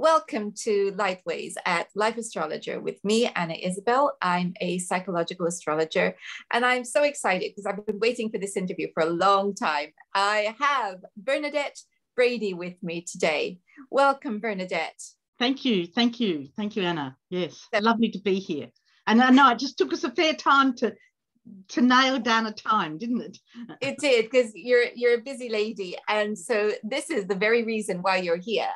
Welcome to Lightways at Life Astrologer with me, Anna Isabel. I'm a psychological astrologer, and I'm so excited because I've been waiting for this interview for a long time. I have Bernadette Brady with me today. Welcome, Bernadette. Thank you. Thank you. Thank you, Anna. Yes, lovely to be here. And I know it just took us a fair time to nail down a time, didn't it? It did, because you're a busy lady, and so this is the very reason why you're here.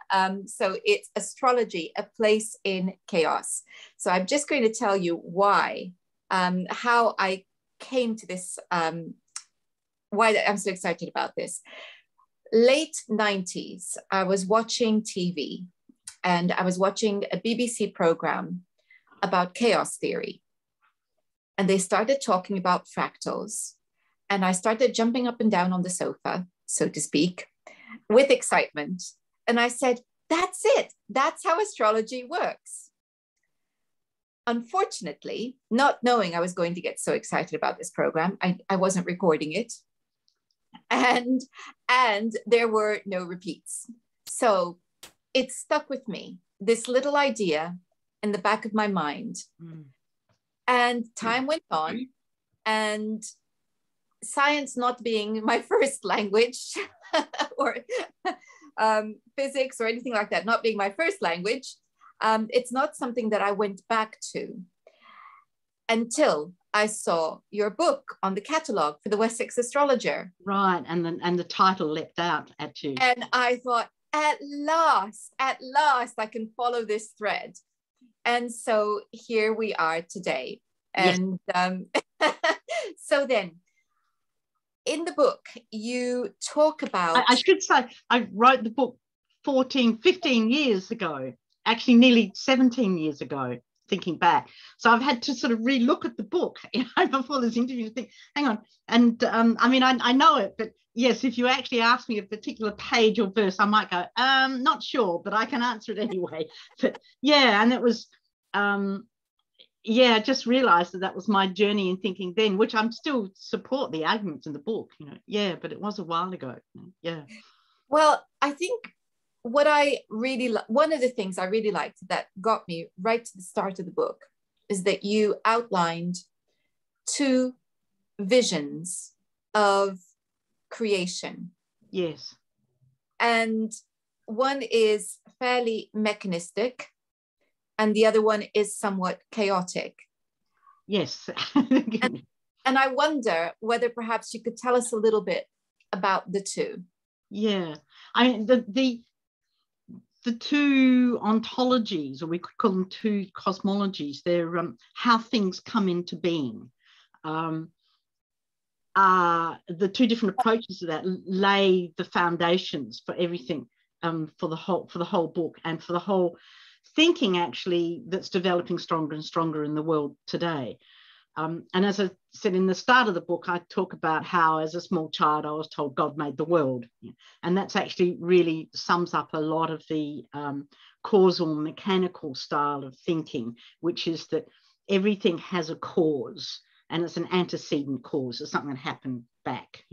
So it's Astrology, a place in chaos. So I'm just going to tell you why, how I came to this, why I'm so excited about this. Late 90s, I was watching TV, and I was watching a BBC program about chaos theory. And they started talking about fractals. And I started jumping up and down on the sofa, so to speak, with excitement. And I said, that's it. That's how astrology works. Unfortunately, not knowing I was going to get so excited about this program, I wasn't recording it. And there were no repeats. So it stuck with me, this little idea in the back of my mind. And time went on, and science not being my first language, or physics or anything like that not being my first language, it's not something that I went back to until I saw your book on the catalog for the Wessex Astrologer. Right, and the title leapt out at you. And I thought, at last I can follow this thread. And so here we are today. And yes. So then, in the book, you talk about... I should say, I wrote the book 15 years ago, actually nearly 17 years ago, thinking back. So I've had to sort of re-look at the book, before this interview to think, hang on. And I mean, I know it, but yes, if you actually ask me a particular page or verse, I might go, not sure, but I can answer it anyway. But yeah, and it was... I just realized that was my journey in thinking then, which I'm still support the arguments in the book, but it was a while ago. Yeah. Well, I think what I really, one of the things I really liked that got me right to the start of the book is that you outlined two visions of creation. Yes. And one is fairly mechanistic, and the other one is somewhat chaotic. Yes. and I wonder whether perhaps you could tell us a little bit about the two. Yeah. I mean, the two ontologies, or we could call them two cosmologies, they're how things come into being. The two different approaches to that lay the foundations for everything, for the whole book, and for the whole thinking actually that's developing stronger and stronger in the world today. And as I said in the start of the book, I talk about how as a small child I was told God made the world, and that's actually really sums up a lot of the causal mechanical style of thinking, which is that everything has a cause, and it's an antecedent cause. It's something that happened back,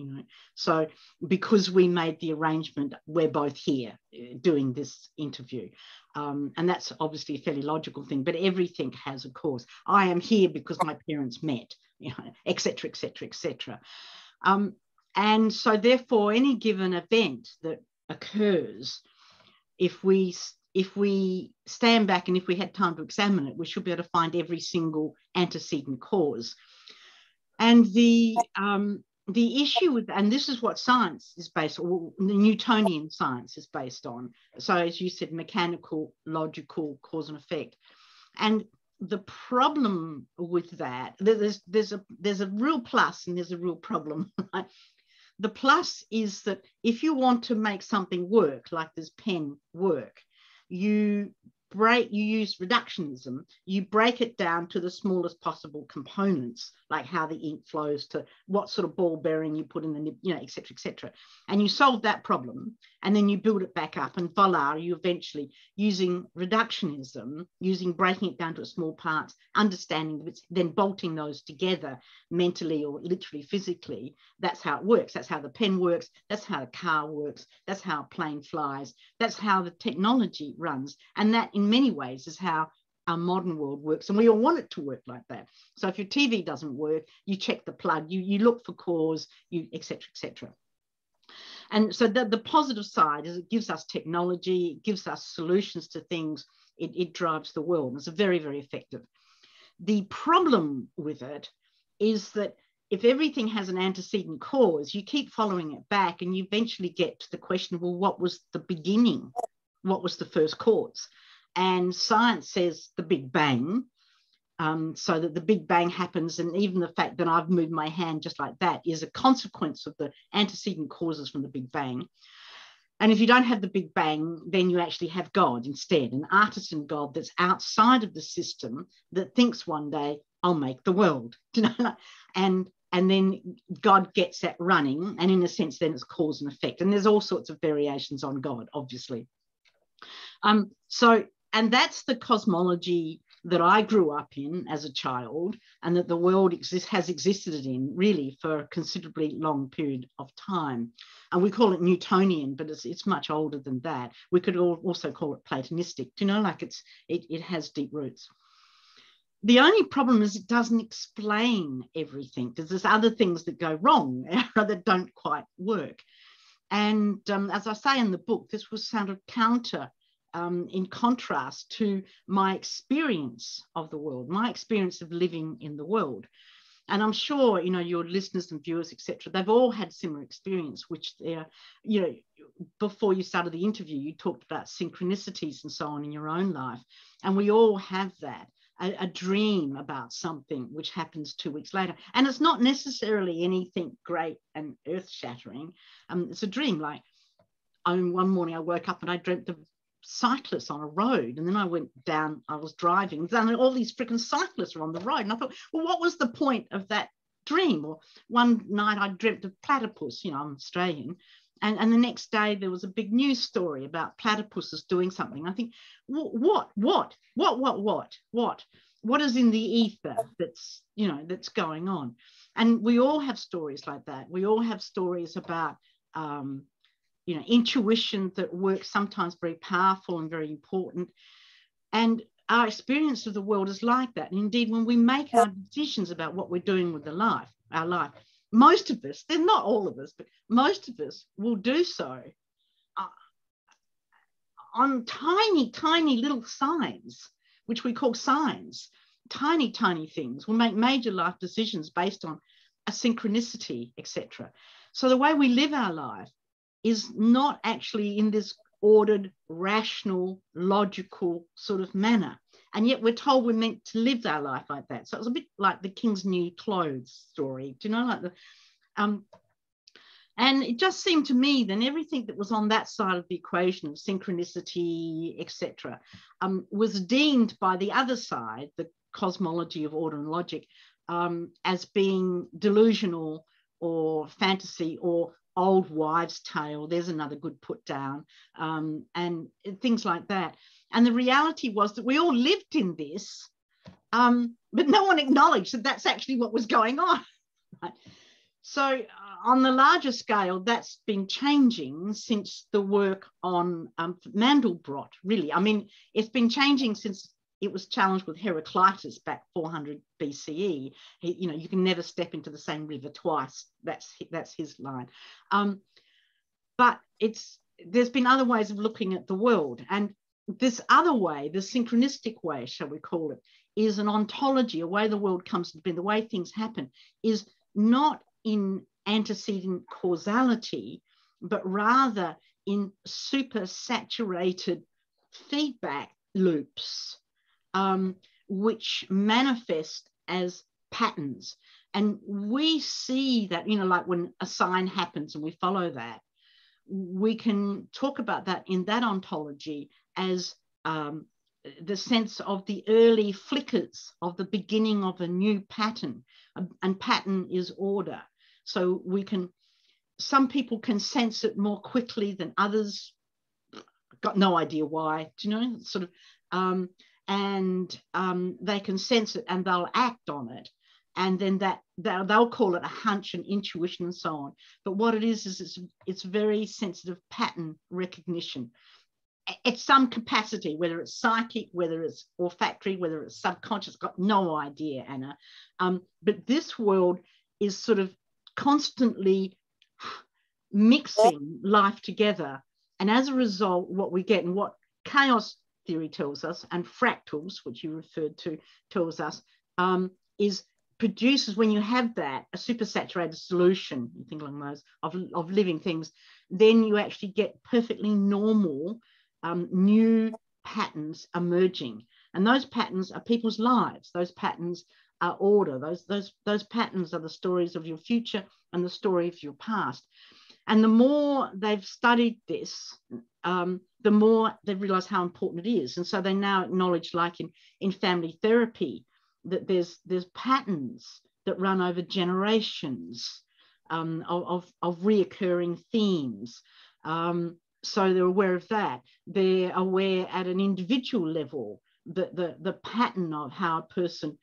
So because we made the arrangement, we're both here doing this interview. And that's obviously a fairly logical thing, but everything has a cause. I am here because my parents met, et cetera, et cetera, et cetera. And so therefore, any given event that occurs, if we stand back and if we had time to examine it, we should be able to find every single antecedent cause. And the issue with, and this is what science is based on, or the Newtonian science is based on. So as you said, mechanical, logical, cause and effect. And the problem with that, there's a real plus and there's a real problem, right? The plus is that if you want to make something work, like this pen work, you use reductionism. You break it down to the smallest possible components, like how the ink flows to what sort of ball bearing you put in the nib, you know, et cetera, et cetera. And you solve that problem, and then you build it back up, and voila, you eventually, using reductionism, using breaking it down to small parts, understanding it, then bolting those together mentally or literally physically. That's how it works. That's how the pen works. That's how the car works. That's how a plane flies. That's how the technology runs. And that in many ways is how our modern world works, and we all want it to work like that. So if your TV doesn't work, you check the plug, you look for cause, you et cetera, et cetera. And so the positive side is it gives us technology, it gives us solutions to things, it drives the world. It's very, very effective. The problem with it is that if everything has an antecedent cause, you keep following it back, and you eventually get to the question, well, what was the beginning? What was the first cause? And science says the Big Bang, so that the Big Bang happens, and even the fact that I've moved my hand just like that is a consequence of the antecedent causes from the Big Bang. And if you don't have the Big Bang, then you actually have God instead, an artisan God that's outside of the system that thinks one day, I'll make the world, you know, and then God gets that running, and in a sense, then it's cause and effect. And there's all sorts of variations on God, obviously. And that's the cosmology that I grew up in as a child, and that the world has existed in really for a considerably long period of time. And we call it Newtonian, but it's much older than that. We could also call it Platonistic, you know, like it has deep roots. The only problem is it doesn't explain everything, because there's other things that go wrong that don't quite work. And as I say in the book, this was sort of counter in contrast to my experience of the world, my experience of living in the world. And I'm sure, you know, your listeners and viewers, etc., they've all had similar experience, which they're, you know, before you started the interview, you talked about synchronicities and so on in your own life. And we all have that, a dream about something which happens 2 weeks later. And it's not necessarily anything great and earth-shattering. It's a dream. Like, one morning I woke up and I dreamt of cyclists on a road, and then I went down, I was driving, and all these freaking cyclists were on the road, and I thought, well, what was the point of that dream? Or one night I dreamt of platypus, you know, I'm Australian, and the next day there was a big news story about platypuses doing something. I think, what is in the ether that's, you know, that's going on? And we all have stories like that. We all have stories about you know, intuition that works, sometimes very powerful and very important. And our experience of the world is like that. And indeed, when we make our decisions about what we're doing with our life, most of us, they're not all of us, but most of us will do so on tiny, tiny little signs, which we call signs. Tiny, tiny things. We'll make major life decisions based on a synchronicity, etc. So the way we live our life is not actually in this ordered, rational, logical sort of manner. And yet we're told we're meant to live our life like that. So it was a bit like the King's New Clothes story, do you know, like the and it just seemed to me then everything that was on that side of the equation of synchronicity, etc., was deemed by the other side, the cosmology of order and logic, as being delusional or fantasy or old wives' tale. There's another good put down, and things like that. And the reality was that we all lived in this, but no one acknowledged that that's actually what was going on. Right? So on the larger scale, that's been changing since the work on Mandelbrot, really. I mean, it's been changing since it was challenged with Heraclitus back 400 BCE. You know, you can never step into the same river twice. That's his line. But there's been other ways of looking at the world. And this other way, the synchronistic way, shall we call it, is an ontology, a way the world comes to be, the way things happen, is not in antecedent causality, but rather in super saturated feedback loops, which manifest as patterns. And we see that, you know, like when a sign happens and we follow that, we can talk about that in that ontology as the sense of the early flickers of the beginning of a new pattern, and pattern is order. So some people can sense it more quickly than others. Got no idea why, do you know, sort of, they can sense it and they'll act on it. And then they'll call it a hunch and intuition and so on. But what it is it's very sensitive pattern recognition at some capacity, whether it's psychic, whether it's olfactory, whether it's subconscious, got no idea, Anna. But this world is sort of constantly mixing life together. And as a result, what we get, and what chaos theory tells us, and fractals, which you referred to, tells us, is produces, when you have that, a supersaturated solution, you think along those, of living things, then you actually get perfectly normal new patterns emerging. And those patterns are people's lives. Those patterns are order. Those patterns are the stories of your future and the story of your past. And the more they've studied this, the more they realize how important it is. And so they now acknowledge, like in family therapy, that there's patterns that run over generations of reoccurring themes. So they're aware of that. They're aware at an individual level that the pattern of how a person,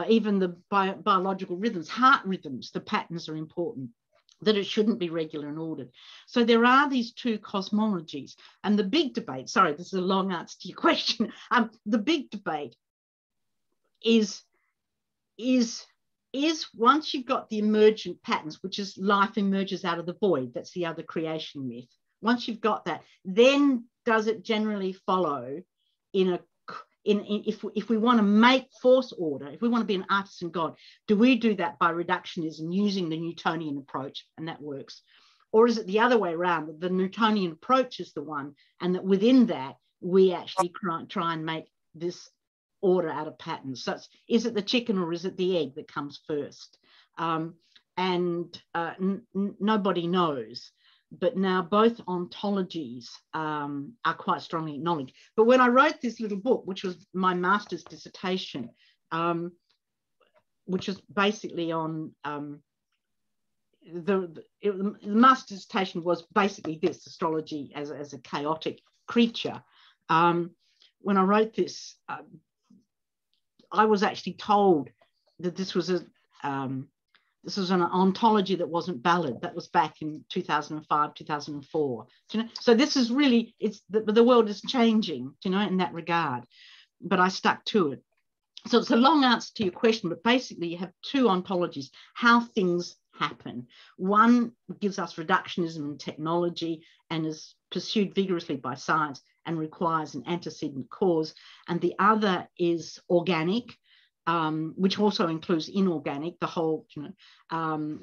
even the biological rhythms, heart rhythms, the patterns are important, that it shouldn't be regular and ordered. So there are these two cosmologies. And the big debate, sorry, this is a long answer to your question. The big debate is once you've got the emergent patterns, which is life emerges out of the void, that's the other creation myth. Once you've got that, then does it generally follow if we want to make force order, if we want to be an artisan god, do we do that by reductionism using the Newtonian approach, and that works? Or is it the other way around, that the Newtonian approach is the one, and that within that we actually try and make this order out of patterns? So is it the chicken or is it the egg that comes first? Nobody knows. But now both ontologies are quite strongly acknowledged. But when I wrote this little book, which was my master's dissertation, which was basically on the master's dissertation was basically this, astrology as a chaotic creature. When I wrote this, I was actually told that this was an ontology that wasn't valid. That was back in 2005, 2004. You know? So this is really, the world is changing, you know, in that regard. But I stuck to it. So it's a long answer to your question, but basically you have two ontologies, how things happen. One gives us reductionism and technology and is pursued vigorously by science and requires an antecedent cause. And the other is organic, which also includes inorganic, the whole, you know,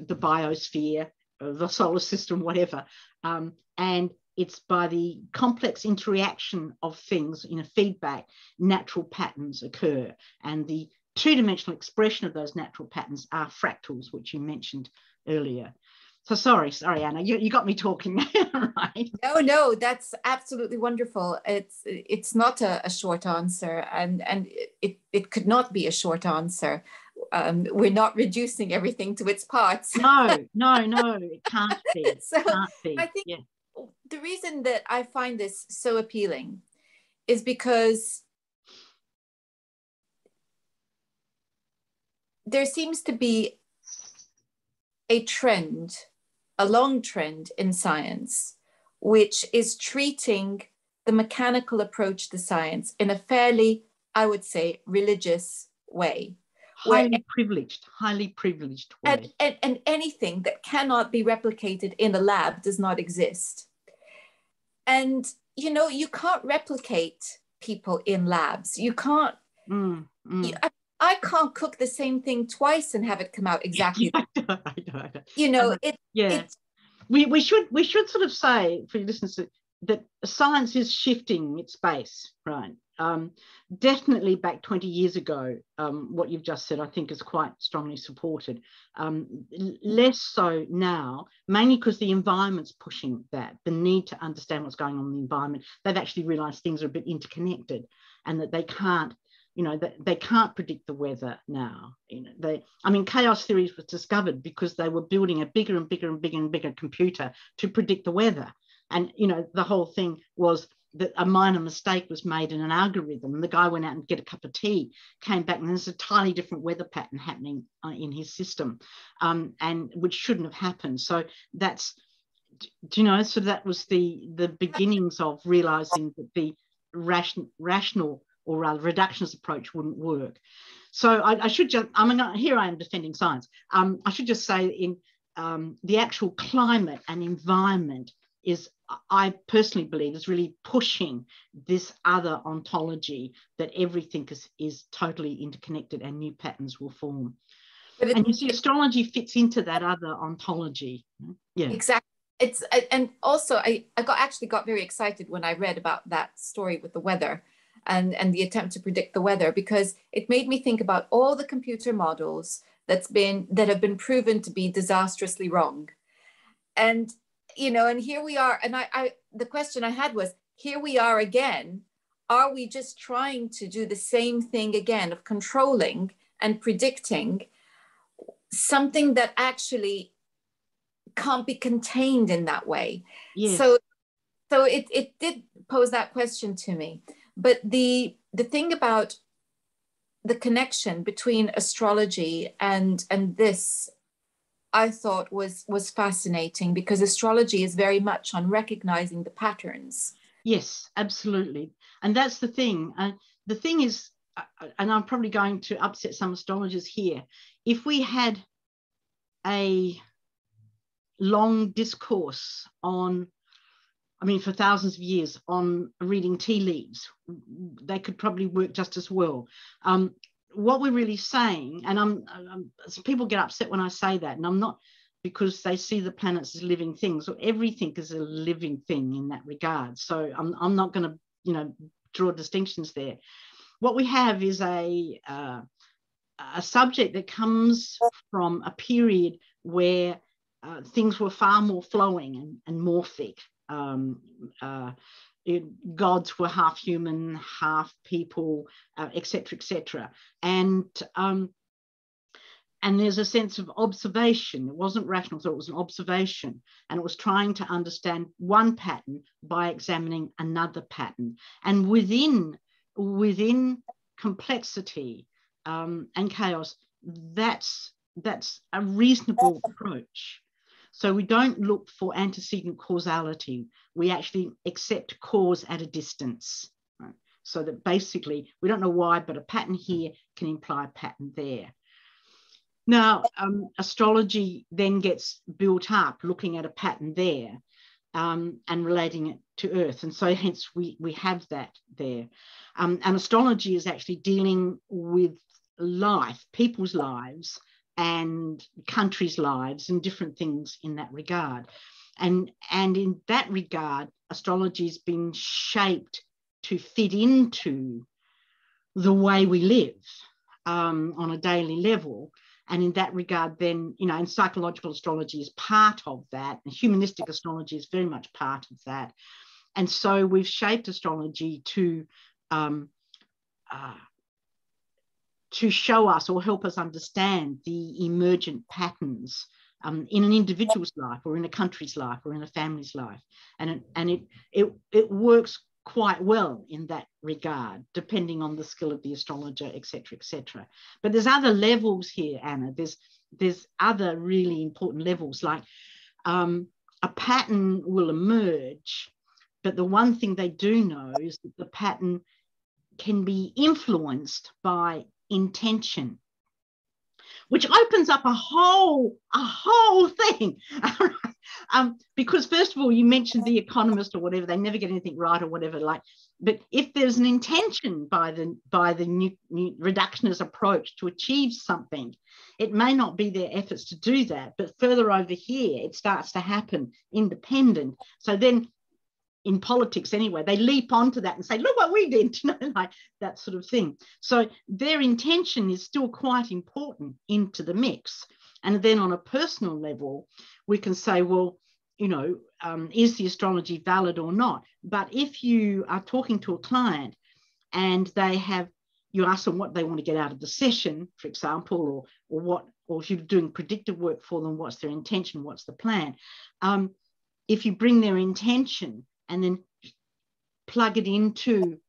the biosphere, the solar system, whatever. And it's by the complex interaction of things in a feedback, natural patterns occur. And the two-dimensional expression of those natural patterns are fractals, which you mentioned earlier. So sorry, Anna, you got me talking, right? No, that's absolutely wonderful. It's not a short answer, and it could not be a short answer. We're not reducing everything to its parts. No, it can't be. So can't be. I think the reason that I find this so appealing is because there seems to be a trend, a long trend in science, which is treating the mechanical approach to science in a fairly, I would say, religious way. Highly privileged way. And anything that cannot be replicated in a lab does not exist. And, you know, you can't replicate people in labs. You can't, I can't cook the same thing twice and have it come out exactly. I know. You know, we should sort of say, for your listeners, that science is shifting its base, right? Definitely back 20 years ago, what you've just said, I think is quite strongly supported. Less so now, mainly because the environment's pushing that, the need to understand what's going on in the environment. They've actually realized things are a bit interconnected and that they can't, you know, they can't predict the weather now. You know, chaos theories was discovered because they were building a bigger and bigger and bigger and bigger computer to predict the weather. And, you know, the whole thing was that a minor mistake was made in an algorithm. The guy went out and get a cup of tea, came back, and there's a totally different weather pattern happening in his system, and which shouldn't have happened. So that's, you know, so that was the beginnings of realizing that the rational or rather reductionist approach wouldn't work. So I should just, here I am defending science. I should just say in the actual climate and environment is, I personally believe, is really pushing this other ontology that everything is totally interconnected and new patterns will form. And you see, astrology fits into that other ontology. Yeah, exactly. And also I actually got very excited when I read about that story with the weather and the attempt to predict the weather, because it made me think about all the computer models that have been proven to be disastrously wrong. And you know, and here we are. And the question I had was, here we are again. Are we just trying to do the same thing again of controlling and predicting something that actually can't be contained in that way? yes. So it did pose that question to me. But the thing about the connection between astrology and this, I thought was fascinating, because astrology is very much on recognizing the patterns. Yes, absolutely. And that's the thing. The thing is, and I'm probably going to upset some astrologers here, if we had a long discourse on, I mean, for thousands of years on reading tea leaves, they could probably work just as well. What we're really saying, and people get upset when I say that, and I'm not, because they see the planets as living things, or everything is a living thing in that regard. So I'm not going to, you know, draw distinctions there. What we have is a subject that comes from a period where things were far more flowing and morphic. Gods were half human, half people, etc., etc. And there's a sense of observation. It wasn't rational, so it was an observation, and it was trying to understand one pattern by examining another pattern. And within complexity and chaos, that's a reasonable approach. So we don't look for antecedent causality. We actually accept cause at a distance. Right? So that basically, we don't know why, but a pattern here can imply a pattern there. Now, astrology then gets built up looking at a pattern there and relating it to Earth. And so hence we have that there. And astrology is actually dealing with life, people's lives, and countries' lives, and different things in that regard. And in that regard, astrology has been shaped to fit into the way we live on a daily level. And in that regard, then, you know, and psychological astrology is part of that, and humanistic astrology is very much part of that. And so we've shaped astrology to show us or help us understand the emergent patterns in an individual's life, or in a country's life, or in a family's life. And it works quite well in that regard, depending on the skill of the astrologer, etc., etc. But there's other levels here, Anna. There's other really important levels, like a pattern will emerge, but the one thing they do know is that the pattern can be influenced by intention, which opens up a whole thing. Because first of all, you mentioned The Economist or whatever, they never get anything right or whatever, like, but if there's an intention by the new reductionist approach to achieve something, it may not be their efforts to do that, but further over here it starts to happen independent. So then in politics anyway, they leap onto that and say, look what we did, like that sort of thing. So their intention is still quite important into the mix. And then on a personal level, we can say, well, is the astrology valid or not? But if you are talking to a client and you ask them what they want to get out of the session, for example, or if you're doing predictive work for them, what's their intention, what's the plan? If you bring their intention and then plug it into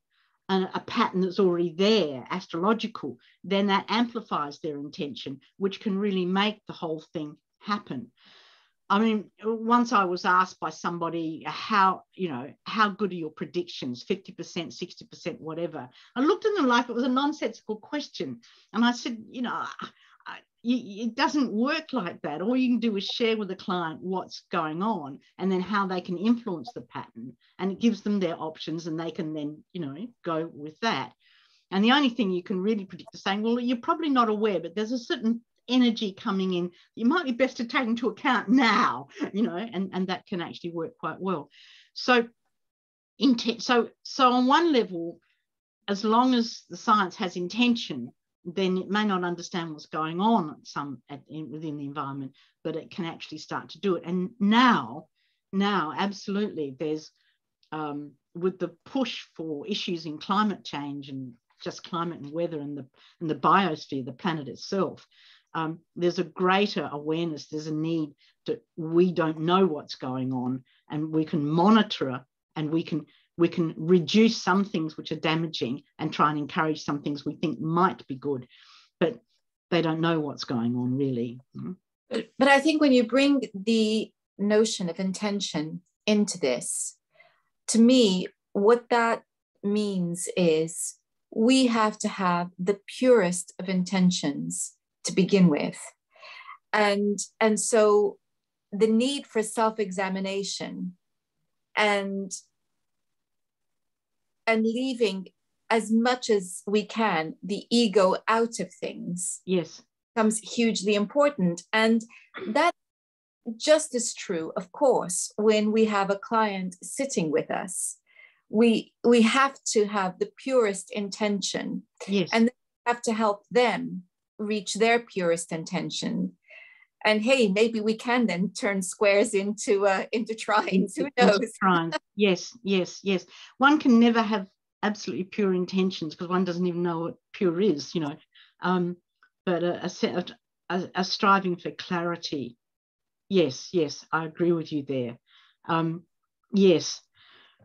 a pattern that's already there, astrological, then that amplifies their intention, which can really make the whole thing happen. I mean, once I was asked by somebody, how good are your predictions, 50%, 60%, whatever. I looked at them like it was a nonsensical question. And I said, it doesn't work like that. All you can do is share with the client what's going on and then how they can influence the pattern. And it gives them their options and they can then, go with that. And the only thing you can really predict is saying, well, you're probably not aware, but there's a certain energy coming in. You might be best to take into account now, and that can actually work quite well. So on one level, as long as the science has intention, then it may not understand what's going on within the environment, but it can actually start to do it. And now absolutely, there's with the push for issues in climate change and just climate and weather and the biosphere, the planet itself, there's a greater awareness. There's a need we don't know what's going on, and we can monitor and we can reduce some things which are damaging and try and encourage some things we think might be good, but they don't know what's going on really. But I think when you bring the notion of intention into this, to me, what that means is we have to have the purest of intentions to begin with. And so the need for self-examination and leaving as much as we can the ego out of things, yes, becomes hugely important. And that's just as true, of course, when we have a client sitting with us. We have to have the purest intention, yes, and then we have to help them reach their purest intention. And hey, maybe we can then turn squares into trines. Who knows? Trines. Yes. One can never have absolutely pure intentions because one doesn't even know what pure is, but a striving for clarity. Yes, I agree with you there. Yes.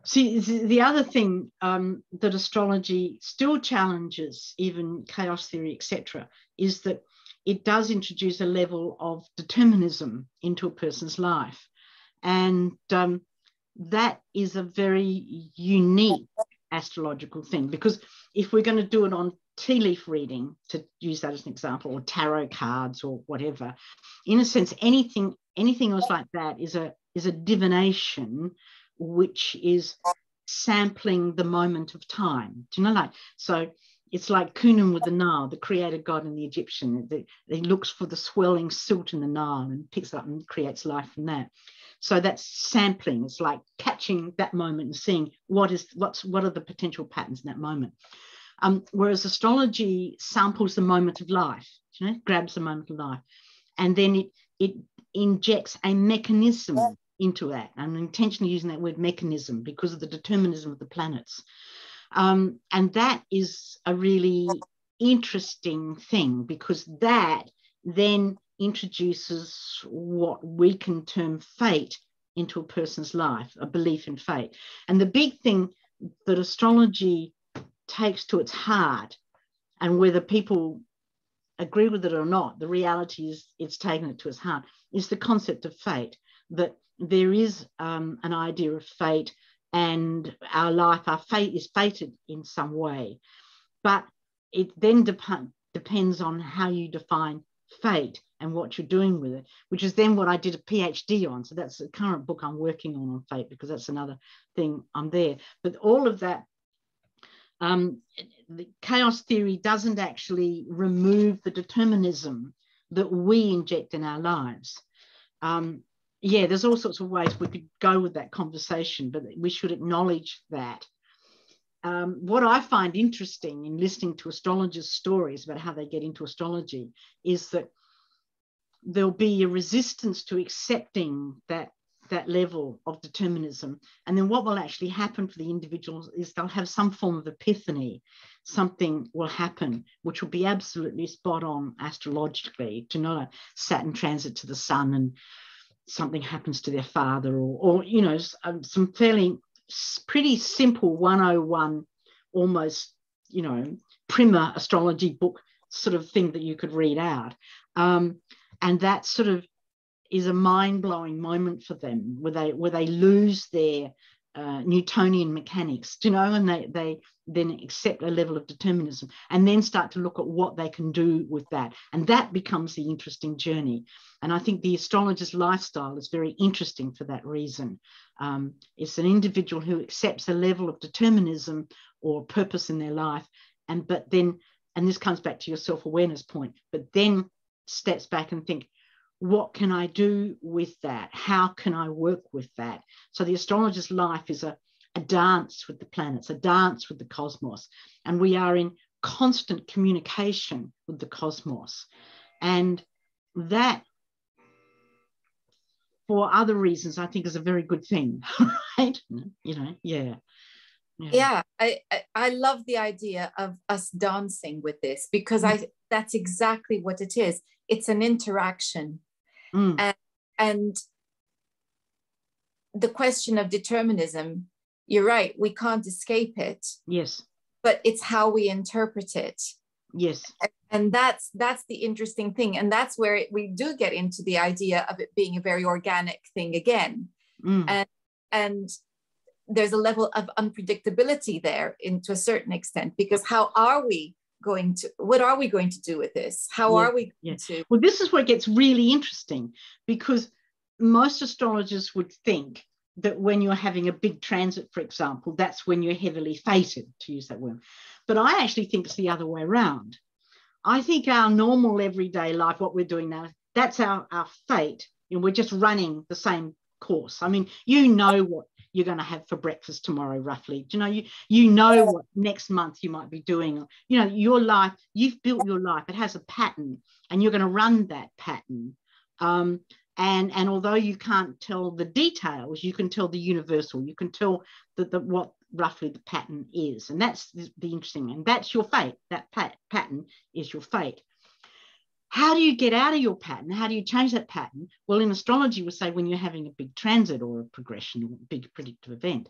See, the other thing that astrology still challenges, even chaos theory, etc., is that it does introduce a level of determinism into a person's life. And that is a very unique astrological thing, because if we're going to do it on tea leaf reading, to use that as an example, or tarot cards or whatever, in a sense, anything else like that is a divination, which is sampling the moment of time. Do you know, like, so it's like Cunham with the Nile, the creator god in the Egyptian. He looks for the swelling silt in the Nile and picks it up and creates life from that. So that's sampling. It's like catching that moment and seeing what are the potential patterns in that moment. Whereas astrology samples the moment of life, grabs the moment of life, and then it injects a mechanism into that. I'm intentionally using that word mechanism because of the determinism of the planets. And that is a really interesting thing, because that then introduces what we can term fate into a person's life, a belief in fate. And the big thing that astrology takes to its heart, and whether people agree with it or not, the reality is it's taken it to its heart, is the concept of fate, that there is an idea of fate, and our life, our fate is fated in some way. But it then depends on how you define fate and what you're doing with it, which is then what I did a PhD on. So that's the current book I'm working on fate, because that's another thing I'm there. But all of that, the chaos theory doesn't actually remove the determinism that we inject in our lives. yeah, there's all sorts of ways we could go with that conversation, but we should acknowledge that. What I find interesting in listening to astrologers' stories about how they get into astrology is that there'll be a resistance to accepting that level of determinism. And then what will actually happen for the individuals is they'll have some form of epiphany. Something will happen which will be absolutely spot on astrologically, to know a Saturn transit to the sun and something happens to their father, or you know, some pretty simple 101, almost, you know, primer astrology book sort of thing that you could read out. And that sort of is a mind-blowing moment for them, where they lose their Newtonian mechanics, you know, and they then accept a level of determinism and then start to look at what they can do with that. And that becomes the interesting journey. And I think the astrologer's lifestyle is very interesting for that reason. It's an individual who accepts a level of determinism or purpose in their life, and this comes back to your self-awareness point, but then steps back and think, what can I do with that? How can I work with that? So the astrologer's life is a dance with the planets, a dance with the cosmos. And we are in constant communication with the cosmos. And that, for other reasons, I think is a very good thing, right? You know, yeah. Yeah, I love the idea of us dancing with this, because that's exactly what it is. It's an interaction. And the question of determinism, you're right, we can't escape it. Yes. But it's how we interpret it. Yes. And that's the interesting thing. And that's where we do get into the idea of it being a very organic thing again. And there's a level of unpredictability there to a certain extent, because what are we going to do with this? How are we going to? Well, this is where it gets really interesting, because most astrologers would think that when you're having a big transit, for example, that's when you're heavily fated, to use that word. But I actually think it's the other way around. I think our normal everyday life, what we're doing now, that's our fate. You know, we're just running the same course. I mean, you know what you're going to have for breakfast tomorrow, roughly. Do you know, you know what next month you might be doing. You know, your life, you've built your life. It has a pattern, and you're going to run that pattern. And although you can't tell the details, you can tell the universal. You can tell what roughly the pattern is, and that's the interesting. And that's your fate. That pattern is your fate. How do you get out of your pattern? How do you change that pattern? Well, in astrology, we say when you're having a big transit or a progression or a big predictive event.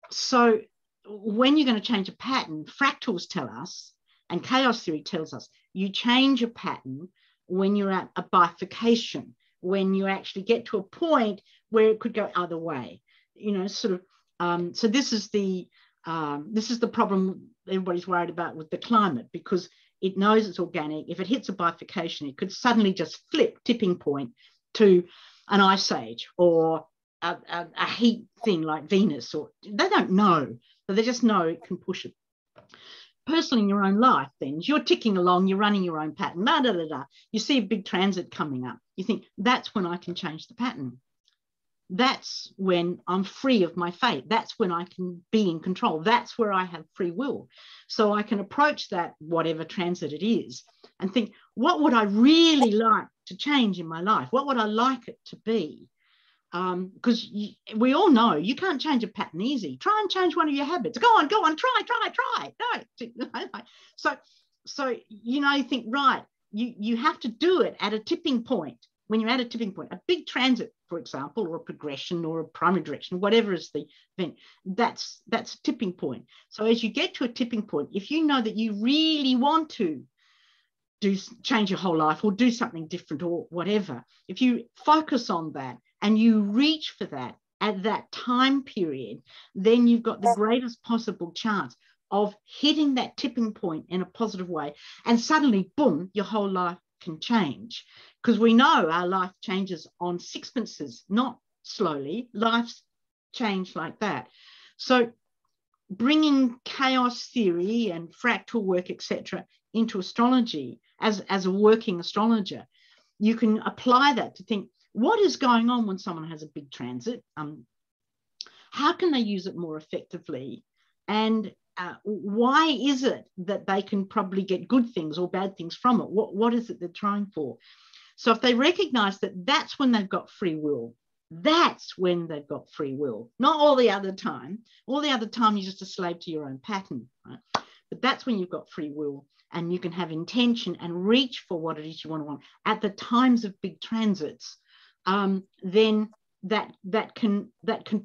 So when you're going to change a pattern, fractals tell us, and chaos theory tells us, you change a pattern when you're at a bifurcation, when you actually get to a point where it could go other way. You know, sort of. So this is the problem everybody's worried about with the climate, because it knows it's organic. If it hits a bifurcation, it could suddenly just flip, tipping point, to an ice age or a heat thing like Venus. Or they don't know, but they just know it can push it. Personally, in your own life, then you're ticking along, you're running your own pattern. You see a big transit coming up. You think, that's when I can change the pattern. That's when I'm free of my fate. That's when I can be in control. That's where I have free will. So I can approach that, whatever transit it is, and think, what would I really like to change in my life? What would I like it to be? Because we all know you can't change a pattern easy. Try and change one of your habits. Go on, try. No. So you know, you think, right, you have to do it at a tipping point. When you're at a tipping point, a big transit, for example, or a progression or a primary direction, whatever is the event, that's a tipping point. So as you get to a tipping point, if you know that you really want to change your whole life or do something different or whatever, if you focus on that and you reach for that at that time period, then you've got the greatest possible chance of hitting that tipping point in a positive way. And suddenly, boom, your whole life can change. Because we know our life changes on sixpences, not slowly. Life's change like that. So bringing chaos theory and fractal work, etc., into astrology as a working astrologer, you can apply that to think, what is going on when someone has a big transit? How can they use it more effectively? And why is it that they can probably get good things or bad things from it? What is it they're trying for? So if they recognize that, that's when they've got free will. That's when they've got free will, not all the other time. All the other time, you're just a slave to your own pattern, right? But that's when you've got free will, and you can have intention and reach for what it is you want. At the times of big transits, then that can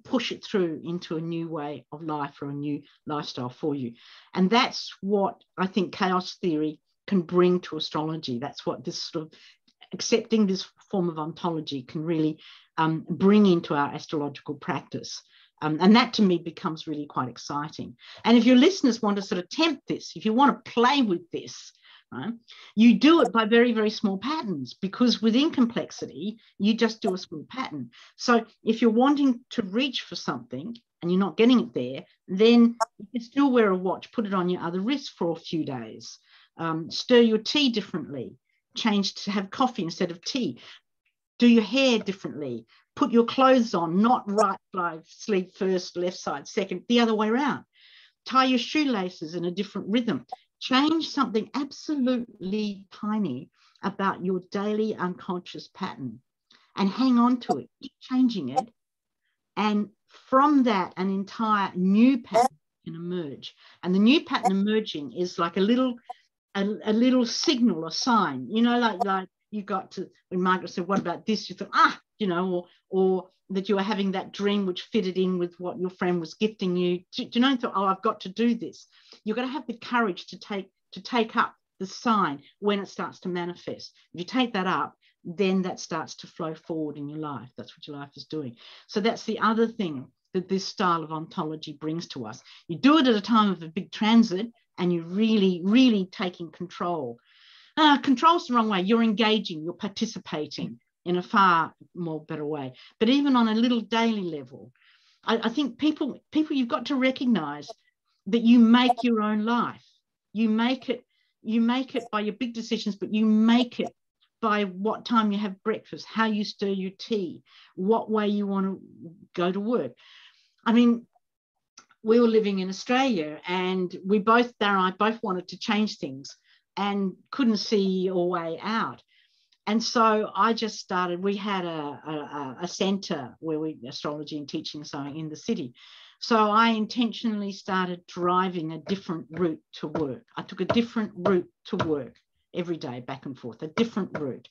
push it through into a new way of life or a new lifestyle for you. And that's what I think chaos theory can bring to astrology. That's what this sort of accepting this form of ontology can really bring into our astrological practice. And that to me becomes really quite exciting. And if your listeners want to sort of tempt this, if you want to play with this, right, you do it by very, very small patterns, because within complexity, you just do a small pattern. So if you're wanting to reach for something and you're not getting it there, then you can still wear a watch, put it on your other wrist for a few days, stir your tea differently, change to have coffee instead of tea, do your hair differently, put your clothes on, not right sleeve first, left side second, the other way around. Tie your shoelaces in a different rhythm. Change something absolutely tiny about your daily unconscious pattern and hang on to it. Keep changing it. And from that, an entire new pattern can emerge. And the new pattern emerging is like a little signal, a sign, you know, like you got to, when Margaret said, what about this? You thought, you know, or that you were having that dream which fitted in with what your friend was gifting you. Do you know, you thought, oh, I've got to do this. You've got to have the courage to take up the sign when it starts to manifest. If you take that up, then that starts to flow forward in your life. That's what your life is doing. So that's the other thing that this style of ontology brings to us. You do it at a time of a big transit, and you're really, really taking control. Control's the wrong way. You're engaging, you're participating in a far more better way. But even on a little daily level, I think people, you've got to recognize that you make your own life. You make it by your big decisions, but you make it by what time you have breakfast, how you stir your tea, what way you want to go to work. I mean, we were living in Australia, and Darren and I both wanted to change things and couldn't see a way out. And so I just started, we had a centre where astrology and teaching something in the city. So I intentionally started driving a different route to work. I took a different route to work every day, back and forth, a different route.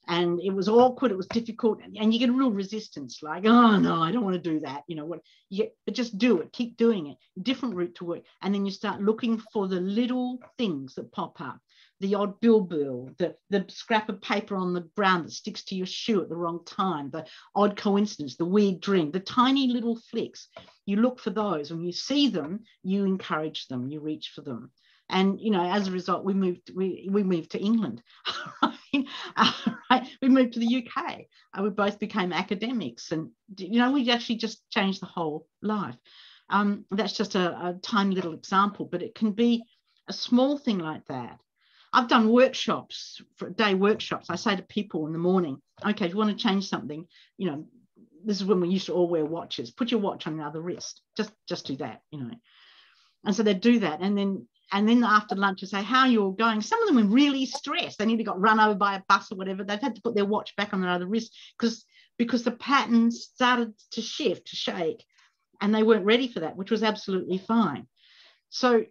And it was awkward, it was difficult, and you get a real resistance, like, oh no, I don't want to do that, you know what? But just do it, keep doing it, different route to work. And then you start looking for the little things that pop up, the odd bilbil, the scrap of paper on the ground that sticks to your shoe at the wrong time, the odd coincidence, the weird dream, the tiny little flicks. You look for those. When you see them, you encourage them, you reach for them. And, you know, as a result, we moved to England. Right? We moved to the UK. We both became academics, and, you know, we actually just changed the whole life. That's just a tiny little example, but it can be a small thing like that. I've done workshops, day workshops. I say to people in the morning, okay, if you want to change something, you know, this is when we used to all wear watches. Put your watch on the other wrist. Just do that, you know. And so they do that, and then after lunch, I say, how are you all going? Some of them are really stressed. They nearly got run over by a bus or whatever. They've had to put their watch back on their other wrist because the pattern started to shift, to shake, and they weren't ready for that, which was absolutely fine. So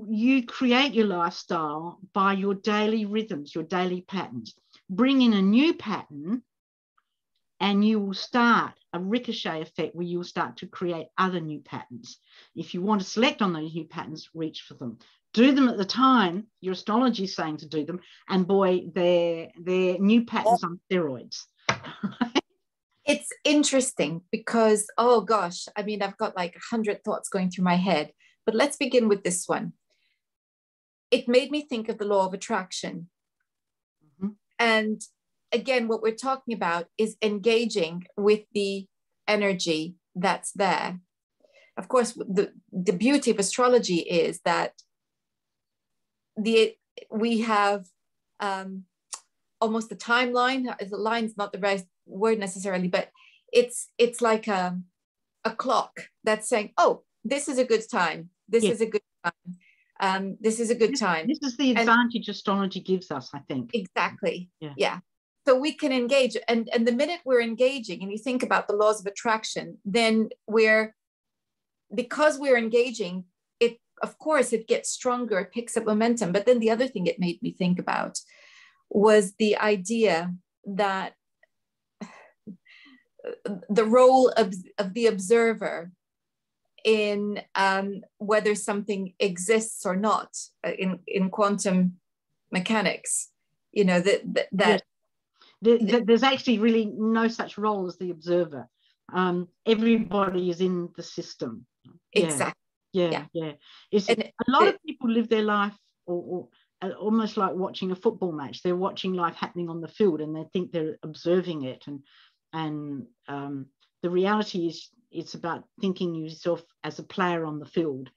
you create your lifestyle by your daily rhythms, your daily patterns. Bring in a new pattern, and you will start a ricochet effect where you'll start to create other new patterns. If you want to select on those new patterns, reach for them. Do them at the time your astrology is saying to do them, and boy, they're new patterns on steroids. It's interesting because, oh gosh, I mean, I've got like 100 thoughts going through my head, but let's begin with this one. It made me think of the law of attraction. Mm-hmm. And again, what we're talking about is engaging with the energy that's there. Of course, the beauty of astrology is that we have almost a timeline. The line's not the right word necessarily, but it's like a clock that's saying, oh, this is a good time. This is a good time. This is a good time. This is the advantage astrology gives us, I think. Exactly. Yeah. So we can engage, and the minute we're engaging, and you think about the laws of attraction, then because we're engaging, it, of course, it gets stronger, it picks up momentum. But then the other thing it made me think about was the idea that the role of the observer in whether something exists or not in quantum mechanics, you know, that yes. There's actually really no such role as the observer. Everybody is in the system. Exactly. Yeah. A lot of people live their life or almost like watching a football match. They're watching life happening on the field and they think they're observing it. And the reality is it's about thinking yourself as a player on the field,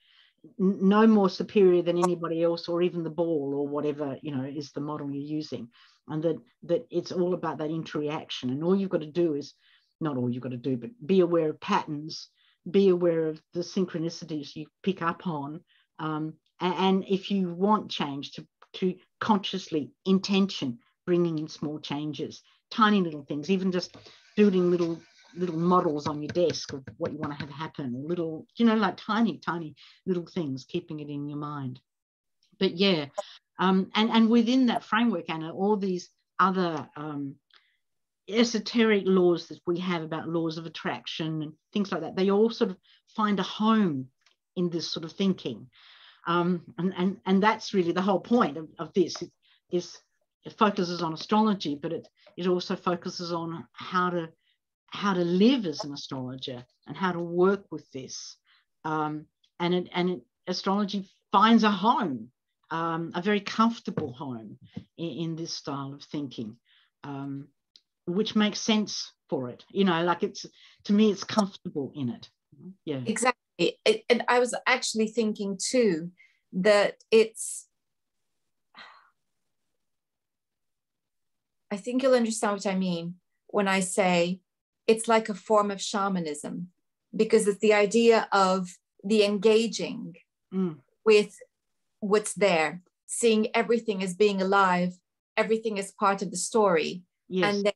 no more superior than anybody else or even the ball or whatever, you know, is the model you're using. And that it's all about that interaction. And all you've got to do is, not all you've got to do, but be aware of patterns, be aware of the synchronicities you pick up on. And if you want change, to consciously, intention, bringing in small changes, tiny little things, even just building little models on your desk of what you want to have happen, or little, you know, like tiny little things, keeping it in your mind. But yeah, and within that framework, Anna, all these other esoteric laws that we have about laws of attraction and things like that, they all sort of find a home in this sort of thinking. And that's really the whole point of this. It focuses on astrology, but it also focuses on how to live as an astrologer and how to work with this. Astrology finds a home, a very comfortable home in this style of thinking, which makes sense for it. You know, like to me, it's comfortable in it. Yeah. Exactly. And I was actually thinking too that I think you'll understand what I mean when I say it's like a form of shamanism, because it's the idea of the engaging with what's there, seeing everything as being alive, everything as part of the story, and then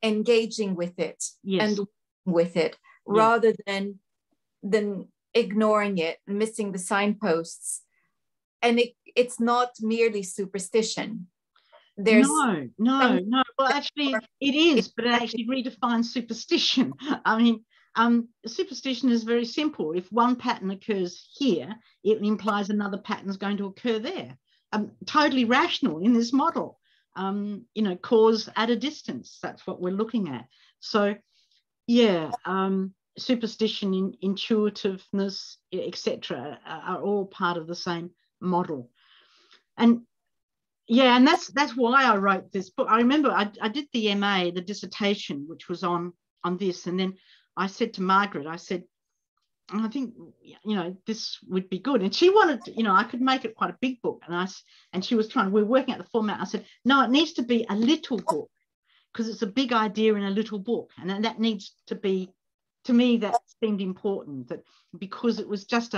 engaging with it and with it, rather than ignoring it, missing the signposts. And it's not merely superstition. There's no. Well, actually, it is, but it actually redefines superstition. I mean, superstition is very simple. If one pattern occurs here, it implies another pattern is going to occur there. Totally rational in this model. You know, cause at a distance. That's what we're looking at. So, yeah, superstition, intuitiveness, etc., are all part of the same model. And yeah, and that's why I wrote this book. I remember I did the MA, the dissertation, which was on this, and then I said to Margaret, I said, I think, you know, this would be good. And she wanted to, you know, I could make it quite a big book. And she was we're working out the format. I said, no, it needs to be a little book, because it's a big idea in a little book. And that needs to be, to me, that seemed important, that because it was just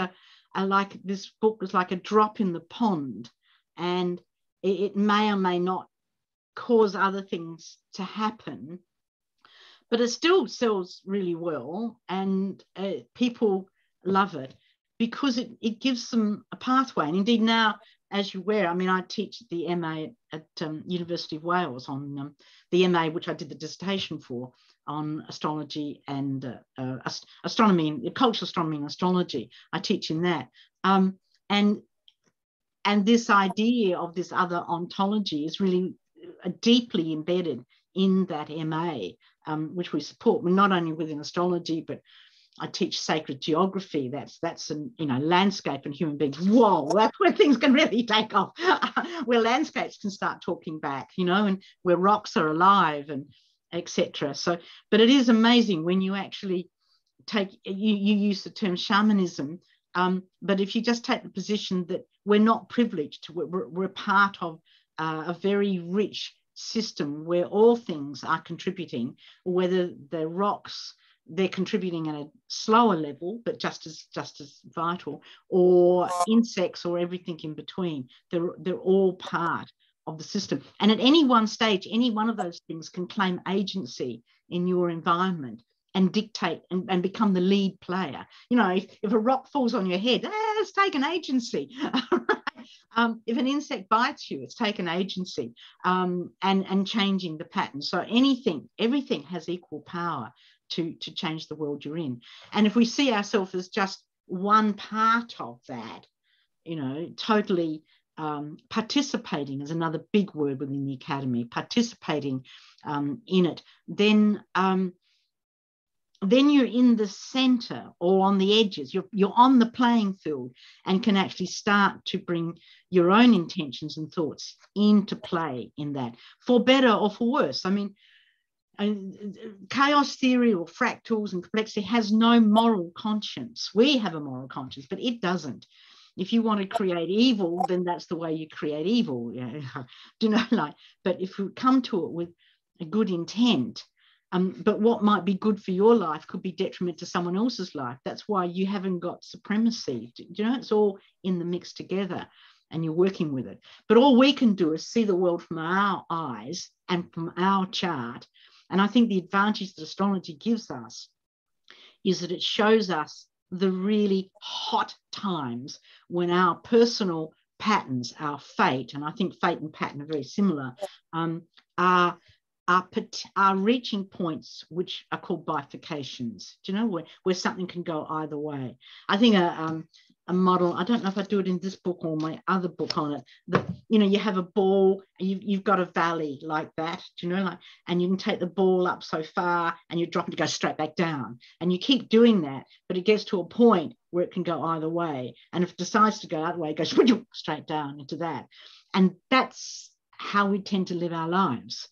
like this book was like a drop in the pond, and it may or may not cause other things to happen, but it still sells really well, and people love it because it gives them a pathway. And indeed now, as you're aware, I mean, I teach the MA at University of Wales on the MA, which I did the dissertation for, on astrology and astronomy, cultural astronomy and astrology. I teach in that. And this idea of this other ontology is really deeply embedded in that MA, which we support, not only within astrology, but I teach sacred geography. That's an, you know, landscape and human beings. Whoa, that's where things can really take off, where landscapes can start talking back, you know, and where rocks are alive and etc. So, but it is amazing when you actually you use the term shamanism, but if you just take the position that we're not privileged, we're part of a very rich system where all things are contributing, whether they're rocks, they're contributing at a slower level, but just as vital, or insects or everything in between. They're all part of the system. And at any one stage, any one of those things can claim agency in your environment and dictate and become the lead player. You know, if a rock falls on your head, it's taken agency. If an insect bites you, it's taken agency, and changing the pattern. So everything has equal power to change the world you're in. And if we see ourselves as just one part of that, you know, totally participating is another big word within the academy, participating in it, then you're in the center or on the edges. You're on the playing field and can actually start to bring your own intentions and thoughts into play in that, for better or for worse. I mean, chaos theory or fractals and complexity has no moral conscience. We have a moral conscience, but it doesn't. If you want to create evil, then that's the way you create evil. Yeah. Do you know, like, but if we come to it with a good intent, but what might be good for your life could be detriment to someone else's life. That's why you haven't got supremacy. Do you know, it's all in the mix together and you're working with it. But all we can do is see the world from our eyes and from our chart. And I think the advantage that astrology gives us is that it shows us the really hot times when our personal patterns, our fate, and I think fate and pattern are very similar, are reaching points which are called bifurcations. Do you know, where something can go either way? I think a model, I don't know if I do it in this book or my other book on it, that, you know, you have a ball, you've got a valley like that, do you know, like, and you can take the ball up so far and you drop it to go straight back down, and you keep doing that, but it gets to a point where it can go either way, and if it decides to go that way, it goes straight down into that. And that's how we tend to live our lives,